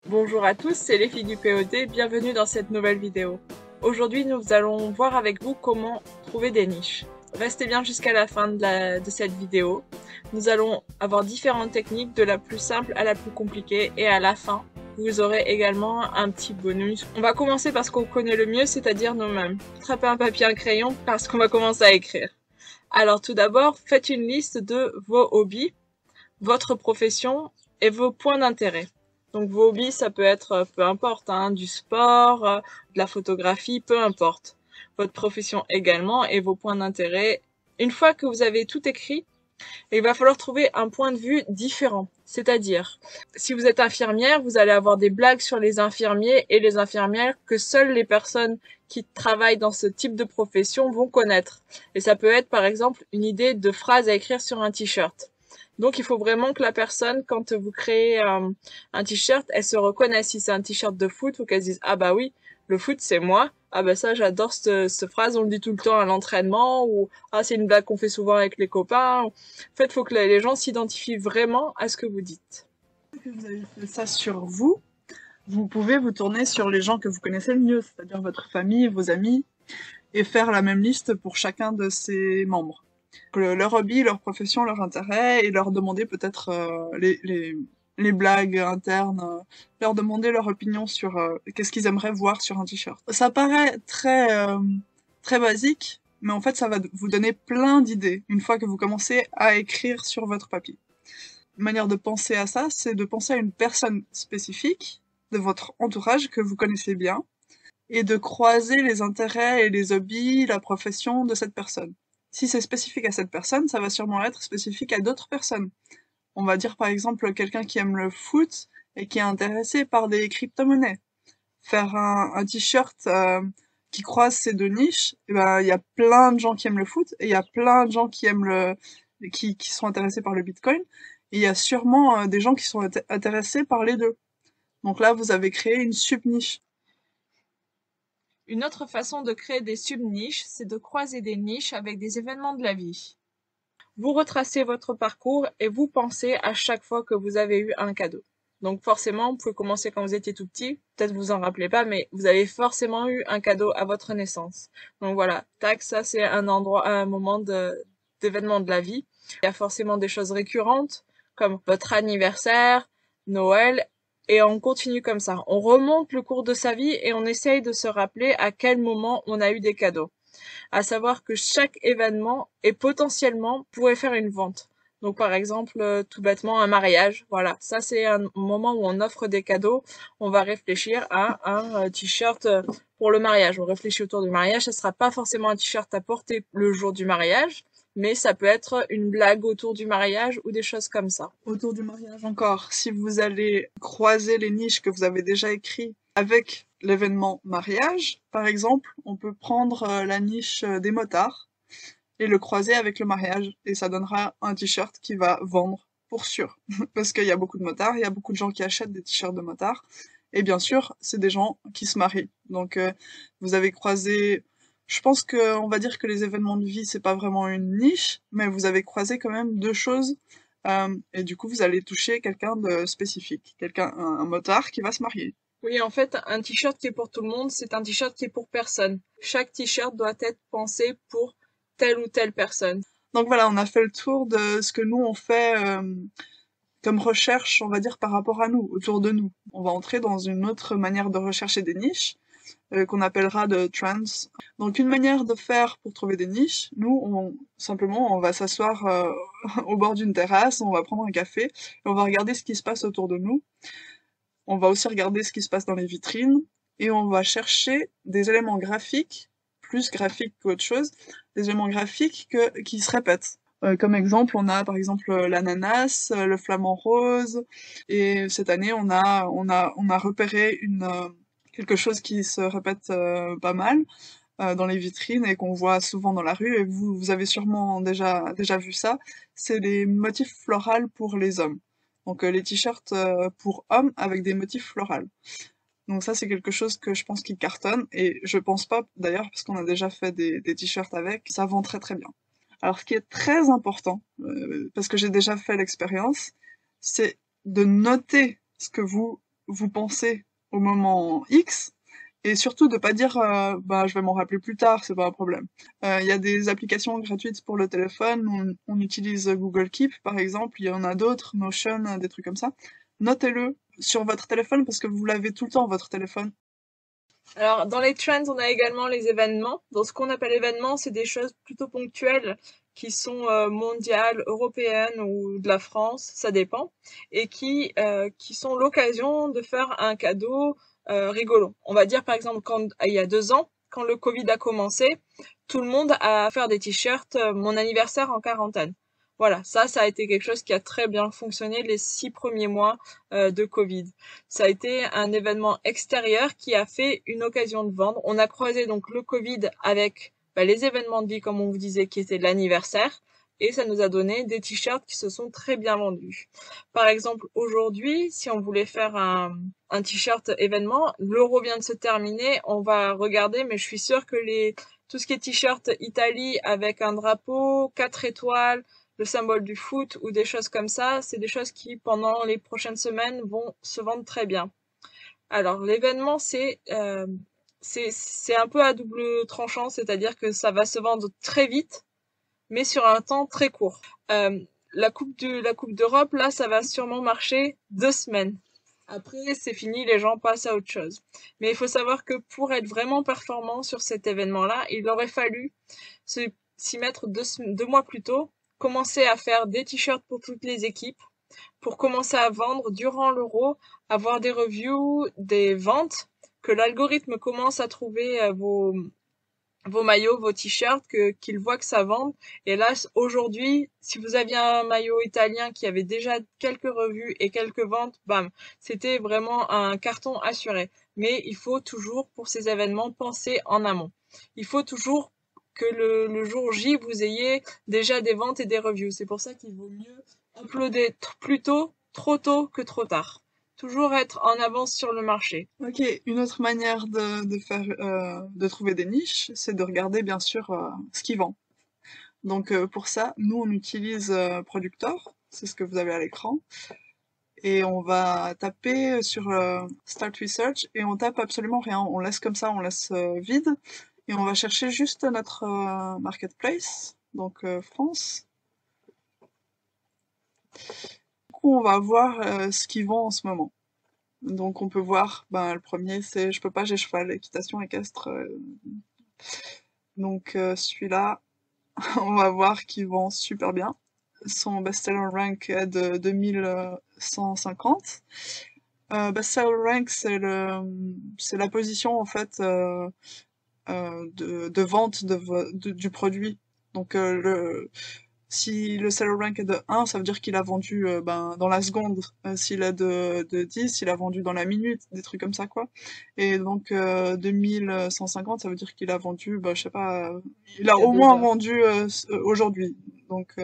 Bonjour à tous, c'est les filles du POD, bienvenue dans cette nouvelle vidéo. Aujourd'hui, nous allons voir avec vous comment trouver des niches. Restez bien jusqu'à la fin de cette vidéo. Nous allons avoir différentes techniques, de la plus simple à la plus compliquée, et à la fin, vous aurez également un petit bonus. On va commencer par ce qu'on connaît le mieux, c'est-à-dire nous-mêmes. Attrapez un papier et un crayon parce qu'on va commencer à écrire. Alors tout d'abord, faites une liste de vos hobbies, votre profession et vos points d'intérêt. Donc vos hobbies, ça peut être peu importe, du sport, de la photographie, peu importe. Votre profession également et vos points d'intérêt. Une fois que vous avez tout écrit, il va falloir trouver un point de vue différent. C'est-à-dire, si vous êtes infirmière, vous allez avoir des blagues sur les infirmiers et les infirmières que seules les personnes qui travaillent dans ce type de profession vont connaître. Et ça peut être par exemple une idée de phrase à écrire sur un t-shirt. Donc il faut vraiment que la personne, quand vous créez un t-shirt, elle se reconnaisse. Si c'est un t-shirt de foot, faut qu'elle se dise ah bah oui, le foot c'est moi. Ah bah ça j'adore cette phrase, on le dit tout le temps à l'entraînement, ou ah c'est une blague qu'on fait souvent avec les copains. En fait, faut que les gens s'identifient vraiment à ce que vous dites. Que vous avez fait ça sur vous, vous pouvez vous tourner sur les gens que vous connaissez le mieux, c'est-à-dire votre famille, vos amis, et faire la même liste pour chacun de ces membres. Leur hobby, leur profession, leur intérêt, et leur demander peut-être les blagues internes, leur demander leur opinion sur qu'est-ce qu'ils aimeraient voir sur un t-shirt. Ça paraît très basique, mais en fait ça va vous donner plein d'idées une fois que vous commencez à écrire sur votre papier. Une manière de penser à ça, c'est de penser à une personne spécifique de votre entourage que vous connaissez bien et de croiser les intérêts et les hobbies, la profession de cette personne. Si c'est spécifique à cette personne, ça va sûrement être spécifique à d'autres personnes. On va dire par exemple quelqu'un qui aime le foot et qui est intéressé par des crypto-monnaies. Faire un t-shirt qui croise ces deux niches, et ben il y a plein de gens qui aiment le foot et il y a plein de gens qui aiment qui sont intéressés par le Bitcoin. Et il y a sûrement des gens qui sont intéressés par les deux. Donc là, vous avez créé une sub-niche. Une autre façon de créer des sub-niches, c'est de croiser des niches avec des événements de la vie. Vous retracez votre parcours et vous pensez à chaque fois que vous avez eu un cadeau. Donc forcément, vous pouvez commencer quand vous étiez tout petit, peut-être vous en rappelez pas, mais vous avez forcément eu un cadeau à votre naissance. Donc voilà, tac, ça c'est un moment d'événement de la vie. Il y a forcément des choses récurrentes, comme votre anniversaire, Noël, et on continue comme ça. On remonte le cours de sa vie et on essaye de se rappeler à quel moment on a eu des cadeaux. À savoir que chaque événement est potentiellement pourrait faire une vente. Donc par exemple, tout bêtement, un mariage. Voilà, ça c'est un moment où on offre des cadeaux. On va réfléchir à un t-shirt pour le mariage. On réfléchit autour du mariage. Ça sera pas forcément un t-shirt à porter le jour du mariage, mais ça peut être une blague autour du mariage ou des choses comme ça. Autour du mariage encore, si vous allez croiser les niches que vous avez déjà écrites avec l'événement mariage, par exemple, on peut prendre la niche des motards et le croiser avec le mariage. Et ça donnera un t-shirt qui va vendre pour sûr. Parce qu'il y a beaucoup de motards, il y a beaucoup de gens qui achètent des t-shirts de motards. Et bien sûr, c'est des gens qui se marient. Donc vous avez croisé. Je pense que on va dire que les événements de vie c'est pas vraiment une niche, mais vous avez croisé quand même deux choses. Et du coup, vous allez toucher quelqu'un de spécifique, un motard qui va se marier. Oui, en fait, un t-shirt qui est pour tout le monde, c'est un t-shirt qui est pour personne. Chaque t-shirt doit être pensé pour telle ou telle personne. Donc voilà, on a fait le tour de ce que nous on fait comme recherche, on va dire, par rapport à nous, autour de nous. On va entrer dans une autre manière de rechercher des niches, qu'on appellera de trends. Donc une manière de faire pour trouver des niches, nous, simplement, on va s'asseoir au bord d'une terrasse, on va prendre un café, et on va regarder ce qui se passe autour de nous. On va aussi regarder ce qui se passe dans les vitrines, et on va chercher des éléments graphiques, plus graphiques qu'autre chose, des éléments graphiques qui se répètent. Comme exemple, on a par exemple l'ananas, le flamant rose, et cette année on a repéré quelque chose qui se répète pas mal dans les vitrines et qu'on voit souvent dans la rue, et vous avez sûrement déjà vu ça, c'est les motifs floraux pour les hommes. Donc les t-shirts pour hommes avec des motifs floraux. Donc ça c'est quelque chose que je pense qui cartonne, et je pense pas d'ailleurs, parce qu'on a déjà fait des t-shirts avec, ça vend très très bien. Alors, ce qui est très important, parce que j'ai déjà fait l'expérience, c'est de noter ce que vous vous pensez au moment X, et surtout de pas dire bah je vais m'en rappeler plus tard, c'est pas un problème. Il y a des applications gratuites pour le téléphone, on utilise Google Keep par exemple, il y en a d'autres, Notion, des trucs comme ça. Notez-le sur votre téléphone parce que vous l'avez tout le temps votre téléphone. Alors, dans les trends, on a également les événements. Dans ce qu'on appelle événements, c'est des choses plutôt ponctuelles qui sont mondiales, européennes ou de la France, ça dépend, et qui sont l'occasion de faire un cadeau rigolo. On va dire par exemple quand il y a 2 ans, quand le Covid a commencé, tout le monde a fait des t-shirts mon anniversaire en quarantaine. Voilà, ça a été quelque chose qui a très bien fonctionné les 6 premiers mois de Covid. Ça a été un événement extérieur qui a fait une occasion de vendre. On a croisé donc le Covid avec les événements de vie, comme on vous disait, qui étaient l'anniversaire. Et ça nous a donné des t-shirts qui se sont très bien vendus. Par exemple, aujourd'hui, si on voulait faire un t-shirt événement, l'euro vient de se terminer, on va regarder, mais je suis sûre que tout ce qui est t-shirt Italie avec un drapeau, 4 étoiles, le symbole du foot ou des choses comme ça, c'est des choses qui, pendant les prochaines semaines, vont se vendre très bien. Alors, l'événement, c'est un peu à double tranchant, c'est-à-dire que ça va se vendre très vite, mais sur un temps très court. Euh, la Coupe d'Europe, là, ça va sûrement marcher 2 semaines. Après, c'est fini, les gens passent à autre chose. Mais il faut savoir que pour être vraiment performant sur cet événement-là, il aurait fallu s'y mettre 2 mois plus tôt, commencer à faire des t-shirts pour toutes les équipes, pour commencer à vendre durant l'Euro, avoir des reviews, des ventes, que l'algorithme commence à trouver vos maillots, vos t-shirts, qu'ils voient que ça vend. Et là, aujourd'hui, si vous aviez un maillot italien qui avait déjà quelques revues et quelques ventes, bam, c'était vraiment un carton assuré. Mais il faut toujours, pour ces événements, penser en amont. Il faut toujours que le jour J, vous ayez déjà des ventes et des reviews. C'est pour ça qu'il vaut mieux uploader plus trop tôt que trop tard. Toujours être en avance sur le marché. Ok, une autre manière de faire, de trouver des niches, c'est de regarder bien sûr ce qui vend. Donc pour ça, nous on utilise Productor, c'est ce que vous avez à l'écran, et on va taper sur Start Research et on tape absolument rien, on laisse comme ça, on laisse vide, et on va chercher juste notre marketplace, donc France. Du coup, on va voir ce qui vend en ce moment. Donc on peut voir, ben, le premier c'est je peux pas, j'ai cheval, équitation équestre. Donc celui-là, on va voir qu'il vend super bien. Son best-seller rank est de 2150. Best-seller rank, c'est la position en fait de vente du produit. Donc si le seller rank est de 1, ça veut dire qu'il a vendu ben, dans la seconde. S'il est de 10, il a vendu dans la minute, des trucs comme ça, quoi. Et donc 2150, ça veut dire qu'il a vendu, bah, je sais pas, il a Il y a au deux moins heures. vendu aujourd'hui. Donc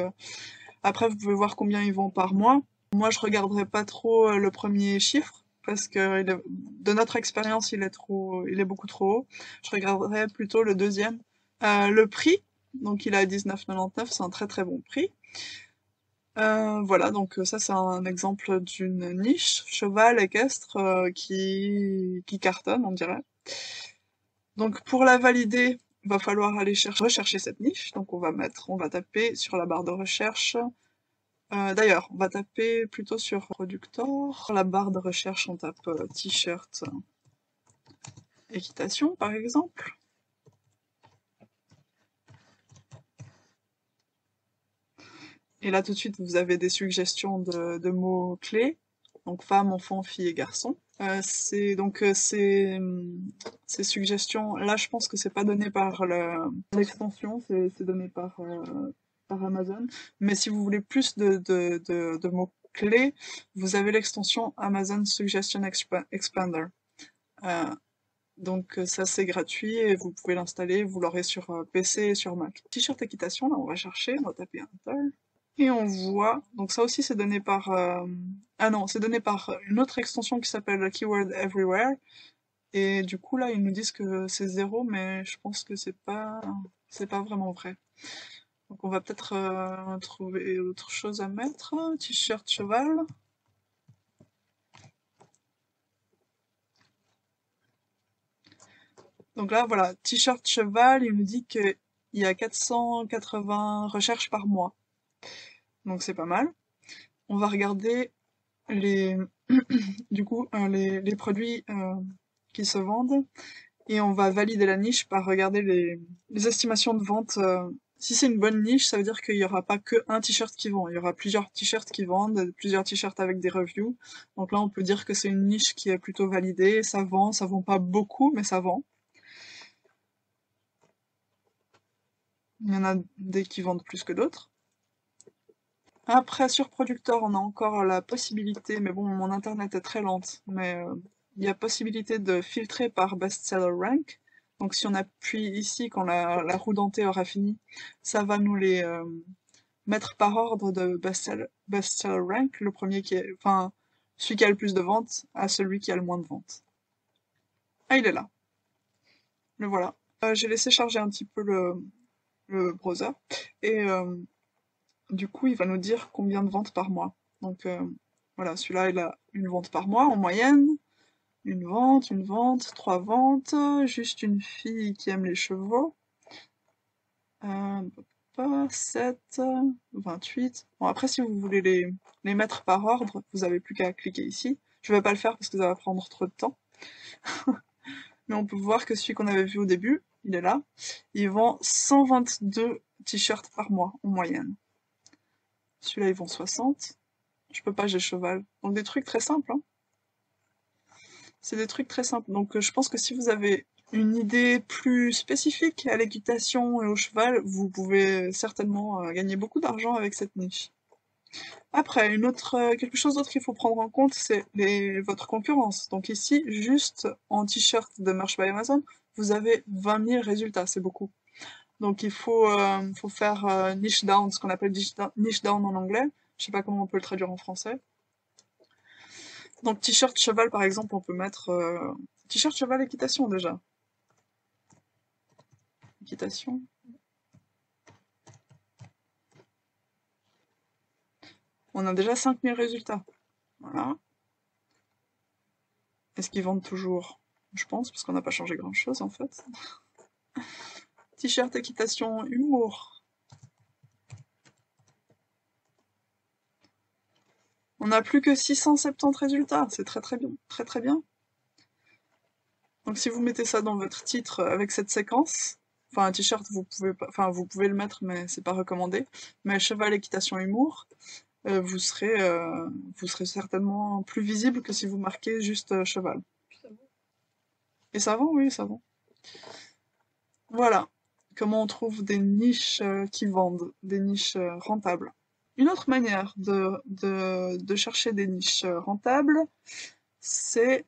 après, vous pouvez voir combien ils vendent par mois. Moi, je regarderai pas trop le premier chiffre, parce que de notre expérience, il est beaucoup trop haut. Je regarderai plutôt le deuxième. Le prix, donc il est à 19,99, c'est un très très bon prix. Voilà, donc ça c'est un exemple d'une niche, cheval équestre, qui cartonne, on dirait. Donc pour la valider, il va falloir aller rechercher cette niche. Donc on va taper sur la barre de recherche. D'ailleurs, on va taper plutôt sur Productor. La barre de recherche, on tape t-shirt équitation par exemple. Et là tout de suite, vous avez des suggestions de mots-clés. Donc femme, enfant, fille et garçon. Ces suggestions, là je pense que c'est pas donné par l'extension, c'est donné par Amazon. Mais si vous voulez plus de mots-clés, vous avez l'extension Amazon Suggestion Expander. Euh, donc ça c'est gratuit et vous pouvez l'installer, vous l'aurez sur PC et sur Mac. T-shirt équitation, là on va chercher, on va taper Enter. Et on voit, donc ça aussi c'est donné par... ah non, c'est donné par une autre extension qui s'appelle Keyword Everywhere. Et du coup là ils nous disent que c'est 0, mais je pense que c'est pas vraiment vrai. Donc on va peut-être trouver autre chose à mettre. T-shirt cheval. Donc là, voilà, t-shirt cheval, il nous dit qu'il y a 480 recherches par mois. Donc c'est pas mal. On va regarder les, du coup, les produits qui se vendent et on va valider la niche par regarder les estimations de vente. Si c'est une bonne niche, ça veut dire qu'il n'y aura pas que un t-shirt qui vend, il y aura plusieurs t-shirts qui vendent, plusieurs t-shirts avec des reviews. Donc là, on peut dire que c'est une niche qui est plutôt validée, ça vend pas beaucoup, mais ça vend. Il y en a des qui vendent plus que d'autres. Après, sur Producteur, on a encore la possibilité, mais bon, mon internet est très lente, mais il y a possibilité de filtrer par bestseller rank. Donc si on appuie ici quand la roue dentée aura fini, ça va nous les mettre par ordre de bestseller rank, le premier qui est, enfin, celui qui a le plus de ventes à celui qui a le moins de ventes. Ah, il est là. Le voilà. J'ai laissé charger un petit peu le browser et du coup, il va nous dire combien de ventes par mois. Donc voilà, celui-là, il a une vente par mois en moyenne. Une vente, 3 ventes. Juste une fille qui aime les chevaux. 7, 28. Bon, après, si vous voulez les mettre par ordre, vous avez plus qu'à cliquer ici. Je vais pas le faire parce que ça va prendre trop de temps. Mais on peut voir que celui qu'on avait vu au début, il est là. Il vend 122 t-shirts par mois en moyenne. Celui-là, il vend 60. Je peux pas, j'ai cheval. Donc des trucs très simples, hein. C'est des trucs très simples. Donc je pense que si vous avez une idée plus spécifique à l'équitation et au cheval, vous pouvez certainement gagner beaucoup d'argent avec cette niche. Après, quelque chose d'autre qu'il faut prendre en compte, c'est votre concurrence. Donc ici, juste en t-shirt de Merch by Amazon, vous avez 20 000 résultats, c'est beaucoup. Donc il faut faire niche down, ce qu'on appelle niche down en anglais. Je sais pas comment on peut le traduire en français. Donc t-shirt cheval par exemple, on peut mettre t-shirt cheval équitation déjà. Équitation. On a déjà 5000 résultats. Voilà. Est-ce qu'ils vendent toujours? Je pense, parce qu'on n'a pas changé grand chose en fait. T-shirt équitation humour. On n'a plus que 670 résultats, c'est très très bien, très très bien. Donc si vous mettez ça dans votre titre avec cette séquence, enfin un t-shirt vous pouvez pas, enfin vous pouvez le mettre mais c'est pas recommandé, mais cheval équitation humour, vous serez certainement plus visible que si vous marquez juste cheval. Et ça vend, oui, ça vend. Voilà comment on trouve des niches qui vendent, des niches rentables. Une autre manière de chercher des niches rentables, c'est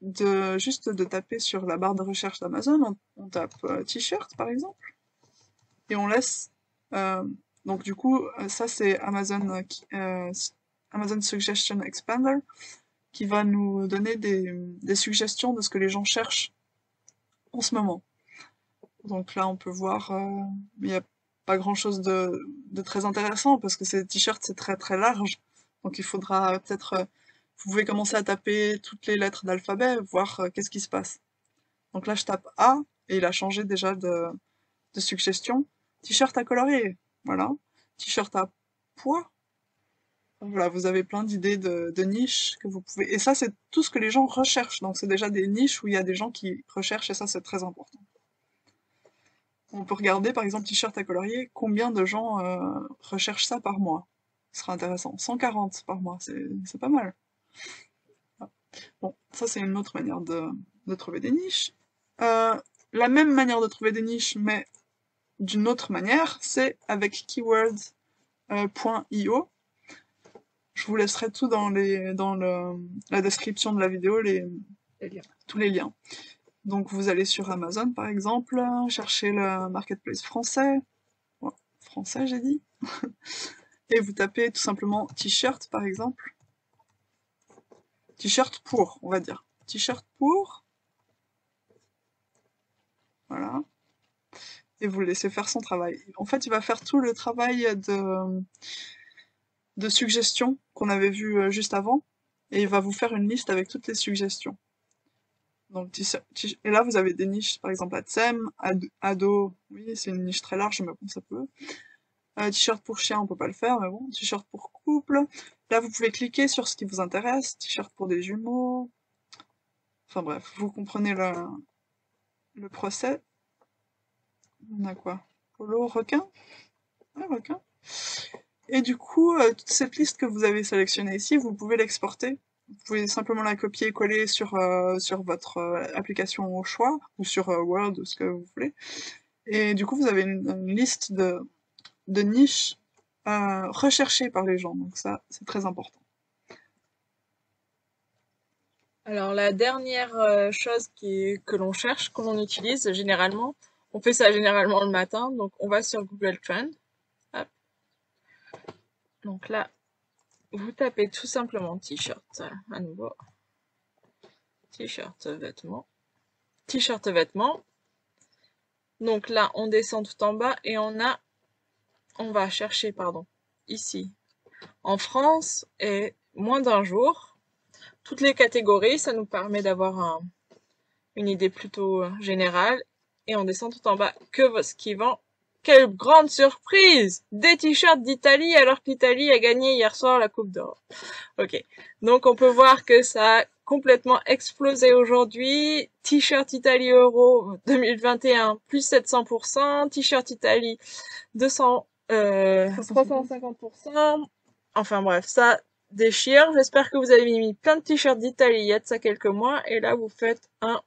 juste de taper sur la barre de recherche d'Amazon, on tape t-shirt par exemple, et on laisse... donc du coup, ça c'est Amazon Suggestion Expander, qui va nous donner des suggestions de ce que les gens cherchent en ce moment. Donc là, on peut voir, il n'y a pas grand-chose de très intéressant, parce que ces t-shirts, c'est très très large. Donc il faudra peut-être... vous pouvez commencer à taper toutes les lettres d'alphabet, voir qu'est-ce qui se passe. Donc là, je tape A, et il a changé déjà de suggestion. T-shirt à colorier, voilà. T-shirt à poids. Voilà, vous avez plein d'idées de niches que vous pouvez... Et ça, c'est tout ce que les gens recherchent. Donc c'est déjà des niches où il y a des gens qui recherchent, et ça, c'est très important. On peut regarder, par exemple, t-shirt à colorier, combien de gens recherchent ça par mois. Ce sera intéressant. 140 par mois, c'est pas mal. Bon, ça c'est une autre manière de trouver des niches. La même manière de trouver des niches, mais d'une autre manière, c'est avec keywords.io. Je vous laisserai tout dans la description de la vidéo, tous les liens. Donc vous allez sur Amazon par exemple, cherchez le marketplace français, ouais, français j'ai dit, et vous tapez tout simplement t-shirt par exemple, t-shirt pour, on va dire, t-shirt pour, voilà, et vous le laissez faire son travail. En fait il va faire tout le travail de suggestions qu'on avait vu juste avant, et il va vous faire une liste avec toutes les suggestions. Donc, et là, vous avez des niches, par exemple, Adsem, ado, oui, c'est une niche très large, mais bon, ça peut. T-shirt pour chien, on peut pas le faire, mais bon. T-shirt pour couple. Là, vous pouvez cliquer sur ce qui vous intéresse. T-shirt pour des jumeaux. Enfin bref, vous comprenez le procès. On a quoi? Polo, requin? Ouais, requin. Et du coup, toute cette liste que vous avez sélectionnée ici, vous pouvez l'exporter. Vous pouvez simplement la copier et coller sur votre application au choix, ou sur Word, ou ce que vous voulez. Et du coup, vous avez une liste de niches recherchées par les gens. Donc ça, c'est très important. Alors la dernière chose que l'on cherche, que l'on utilise généralement, on fait ça généralement le matin, donc on va sur Google Trends. Hop. Donc là, vous tapez tout simplement t-shirt, à nouveau. T-shirt vêtements. T-shirt vêtements. Donc là, on descend tout en bas et on va chercher, pardon, ici, en France et moins d'un jour. Toutes les catégories, ça nous permet d'avoir une idée plutôt générale. Et on descend tout en bas, que ce qui vend. Quelle grande surprise! Des t-shirts d'Italie alors que l'Italie a gagné hier soir la Coupe d'Europe. Ok, donc on peut voir que ça a complètement explosé aujourd'hui. T-shirt Italie Euro 2021 plus 700%, t-shirt Italie 350%. Enfin bref, ça déchire. J'espère que vous avez mis plein de t-shirts d'Italie il y a de ça quelques mois et là vous faites un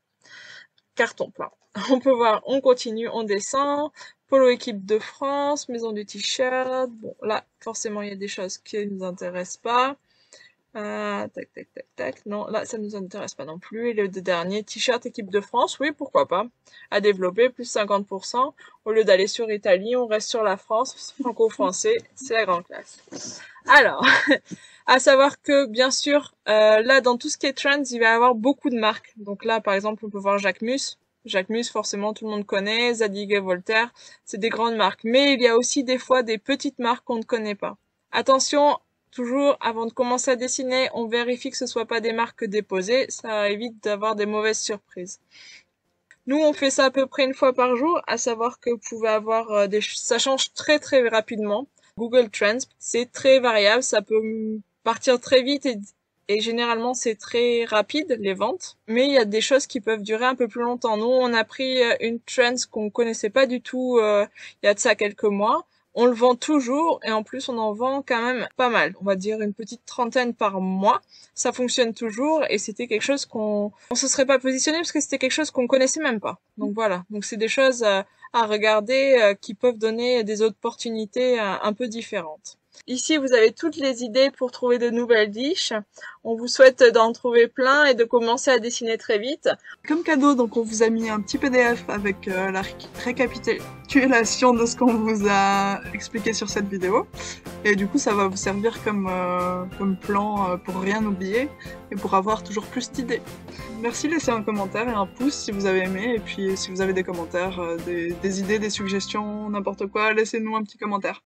carton plein. On peut voir, on continue, on descend. Polo équipe de France, maison du t-shirt. Bon, là, forcément, il y a des choses qui ne nous intéressent pas. Tac, tac, tac, tac. Non, là, ça ne nous intéresse pas non plus. Et le dernier, t-shirt équipe de France, oui, pourquoi pas. À développer, plus 50%. Au lieu d'aller sur Italie, on reste sur la France. Franco-français, c'est la grande classe. Alors, à savoir que, bien sûr, là, dans tout ce qui est trends, il va y avoir beaucoup de marques. Donc là, par exemple, on peut voir Jacquemus. Jacquemus, forcément, tout le monde connaît. Zadig et Voltaire, c'est des grandes marques. Mais il y a aussi des fois des petites marques qu'on ne connaît pas. Attention, toujours, avant de commencer à dessiner, on vérifie que ce soit pas des marques déposées. Ça évite d'avoir des mauvaises surprises. Nous, on fait ça à peu près une fois par jour, à savoir que vous pouvez avoir ça change très très rapidement. Google Trends, c'est très variable, ça peut partir très vite et généralement c'est très rapide les ventes, mais il y a des choses qui peuvent durer un peu plus longtemps. Nous, on a pris une trend qu'on connaissait pas du tout il y a de ça quelques mois. On le vend toujours et en plus on en vend quand même pas mal. On va dire une petite trentaine par mois. Ça fonctionne toujours et c'était quelque chose on se serait pas positionné parce que c'était quelque chose qu'on connaissait même pas. Donc voilà. Donc c'est des choses à regarder qui peuvent donner des opportunités un peu différentes. Ici, vous avez toutes les idées pour trouver de nouvelles niches. On vous souhaite d'en trouver plein et de commencer à dessiner très vite. Comme cadeau, donc on vous a mis un petit PDF avec la récapitulation de ce qu'on vous a expliqué sur cette vidéo. Et du coup, ça va vous servir comme plan pour rien oublier et pour avoir toujours plus d'idées. Merci, laissez un commentaire et un pouce si vous avez aimé. Et puis si vous avez des commentaires, des idées, des suggestions, n'importe quoi, laissez-nous un petit commentaire.